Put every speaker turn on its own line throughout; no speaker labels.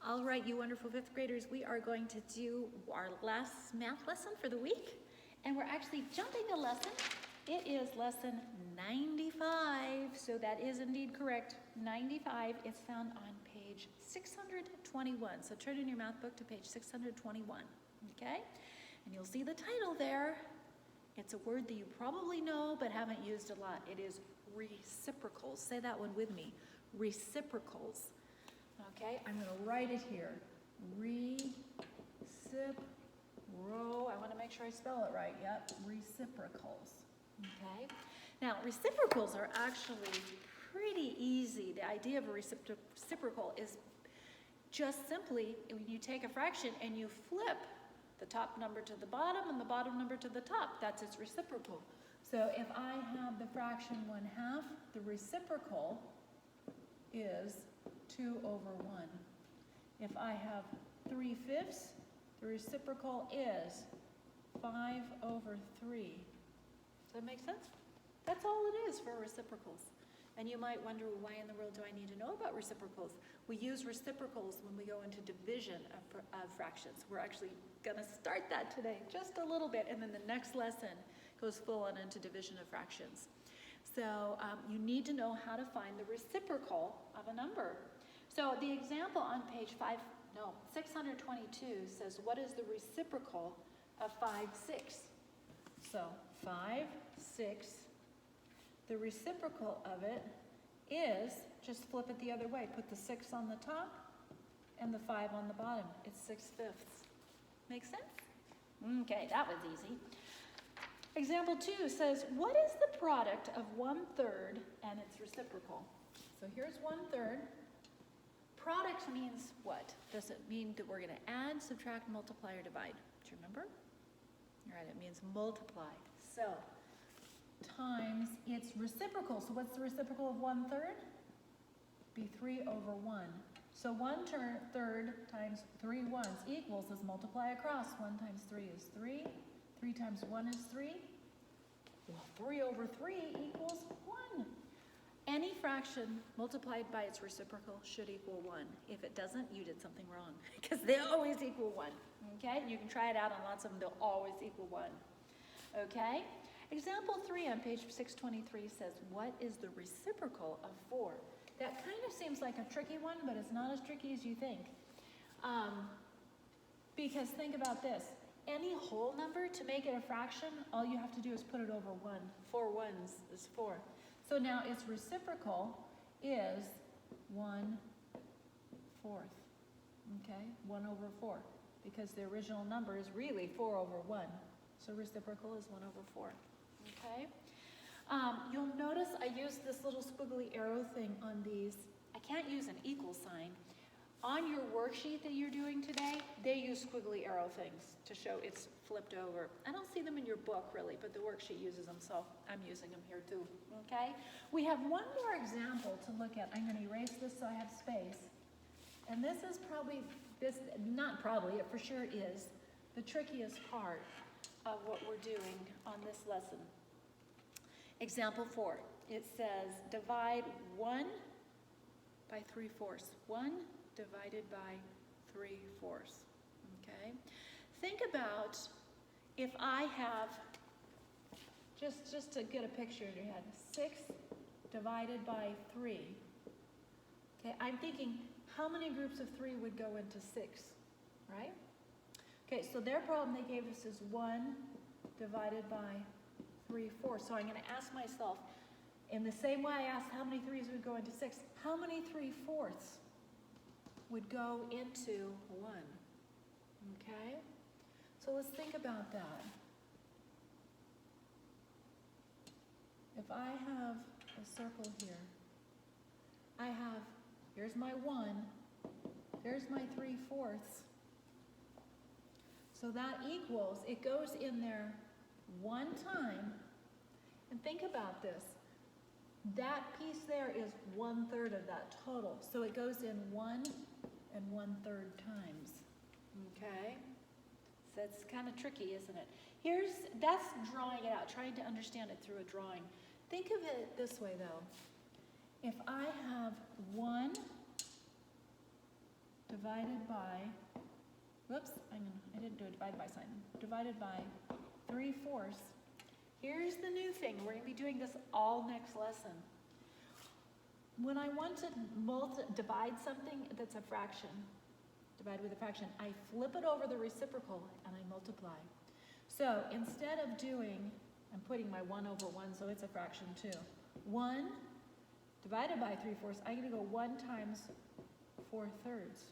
All right, you wonderful fifth graders, we are going to do our last math lesson for the week, and we're actually jumping a lesson. It is lesson 95, so that is indeed correct. 95 is found on page 621. So turn in your math book to page 621, okay? And you'll see the title there. It's a word that you probably know but haven't used a lot. It is reciprocals. Say that one with me. Reciprocals. Okay, I'm going to write it here. I want to make sure I spell it right. Yep, reciprocals. Okay, now reciprocals are actually pretty easy. The idea of a reciprocal is just simply when you take a fraction and you flip the top number to the bottom and the bottom number to the top. That's its reciprocal. So if I have the fraction 1/2, the reciprocal is 2 over 1. If I have 3/5, the reciprocal is 5 over 3. Does that make sense? That's all it is for reciprocals. And you might wonder, why in the world do I need to know about reciprocals? We use reciprocals when we go into division of fractions. We're actually going to start that today, just a little bit, and then the next lesson goes full on into division of fractions. So you need to know how to find the reciprocal of a number. So the example on page 622 says, what is the reciprocal of 5, 6? So 5, 6, the reciprocal of it is, just flip it the other way, put the 6 on the top and the 5 on the bottom. It's 6/5. Make sense? Okay, that was easy. Example 2 says, what is the product of 1/3 and its reciprocal? So here's 1/3. Product means what? Does it mean that we're going to add, subtract, multiply, or divide? Do you remember? All right, it means multiply. So, times its reciprocal. So what's the reciprocal of 1/3? Be 3 over 1. So 1/3 times 3 ones equals, let's multiply across. 1 times 3 is 3. 3 times 1 is 3. Well, 3 over 3 equals 1. Any fraction multiplied by its reciprocal should equal 1. If it doesn't, you did something wrong, because they always equal 1. Okay? You can try it out on lots of them. They'll always equal 1. Okay? Example 3 on page 623 says, what is the reciprocal of 4? That kind of seems like a tricky one, but it's not as tricky as you think. Because think about this. Any whole number, to make it a fraction, all you have to do is put it over 1. 4 ones is 4. So now its reciprocal is 1/4. Okay? 1 over 4. Because the original number is really 4 over 1. So reciprocal is 1 over 4. Okay? You'll notice I used this little squiggly arrow thing on these. I can't use an equal sign. On your worksheet that you're doing today, they use squiggly arrow things to show it's flipped over. I don't see them in your book really, but the worksheet uses them, so I'm using them here too. Okay? We have one more example to look at. I'm going to erase this so I have space. And this is probably, not probably, it for sure is, the trickiest part of what we're doing on this lesson. Example 4, it says divide 1 by 3/4. 1 divided by 3/4. Okay? Think about if I have, just to get a picture in your head, 6 divided by 3. Okay, I'm thinking how many groups of 3 would go into 6, right? Okay, so their problem they gave us is 1 divided by 3/4. So I'm going to ask myself, in the same way I asked how many 3's would go into 6, how many 3/4 would go into 1? Okay? So let's think about that. If I have a circle here, here's my 1, there's my 3/4. So that equals, it goes in there 1 time, and think about this. That piece there is 1/3 of that total. So it goes in 1 and 1/3 times. Okay? So it's kind of tricky, isn't it? That's drawing it out, trying to understand it through a drawing. Think of it this way though. If I have 1 divided by, whoops, I didn't do a divide by sign, divided by 3/4. Here's the new thing. We're going to be doing this all next lesson. When I want to divide something that's a fraction, divide with a fraction, I flip it over the reciprocal and I multiply. So instead of doing, I'm putting my 1 over 1, so it's a fraction too. 1 divided by 3/4, I'm going to go 1 times 4/3.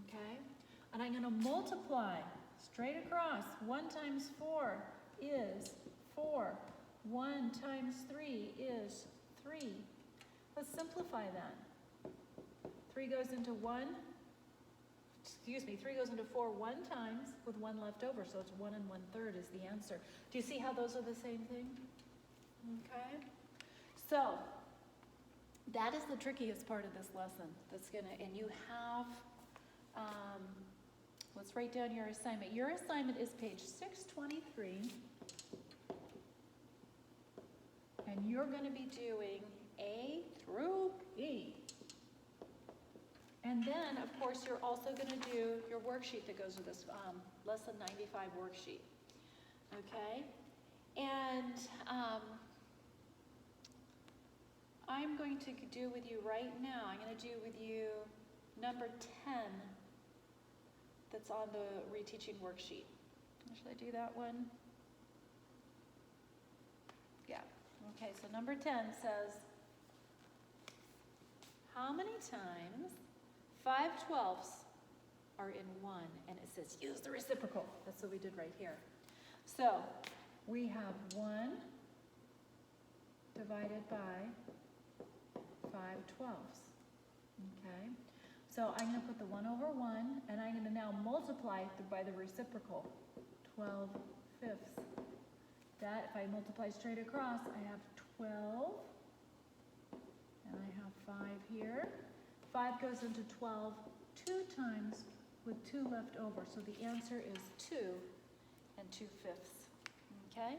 Okay? And I'm going to multiply straight across. 1 times 4 is 4. 1 times 3 is 3. Let's simplify that. 3 goes into 3 goes into 4 1 times with 1 left over, so it's 1 1/3 is the answer. Do you see how those are the same thing? Okay? So, that is the trickiest part of this lesson. And you have, let's write down your assignment. Your assignment is page 623. And you're going to be doing A through E. And then, of course, you're also going to do your worksheet that goes with this Lesson 95 worksheet. Okay? And I'm going to do with you right now, I'm going to do with you number 10 that's on the reteaching worksheet. Should I do that one? Yeah. Okay, so number 10 says, how many times 5/12 are in 1? And it says, use the reciprocal. That's what we did right here. So, we have 1 divided by 5/12. Okay? So, I'm going to put the 1 over 1, and I'm going to now multiply by the reciprocal. 12/5. That, if I multiply straight across, I have 12, and I have 5 here. 5 goes into 12 2 times with 2 left over, so the answer is 2 2/5. Okay?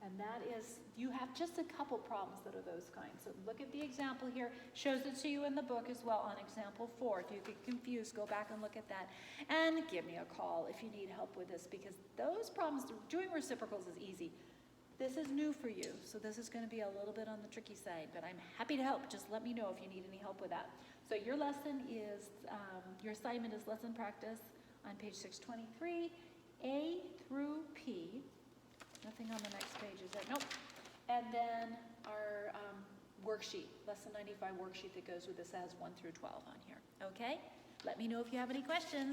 And that is, you have just a couple problems that are those kinds. So look at the example here. Shows it to you in the book as well on example 4. If you get confused, go back and look at that. And give me a call if you need help with this, because those problems, doing reciprocals is easy. This is new for you, so this is going to be a little bit on the tricky side, but I'm happy to help. Just let me know if you need any help with that. So your lesson is, your assignment is lesson practice on page 623, A through P. Nothing on the next page, is there? Nope. And then our worksheet, lesson 95 worksheet that goes with this has 1 through 12 on here. Okay? Let me know if you have any questions.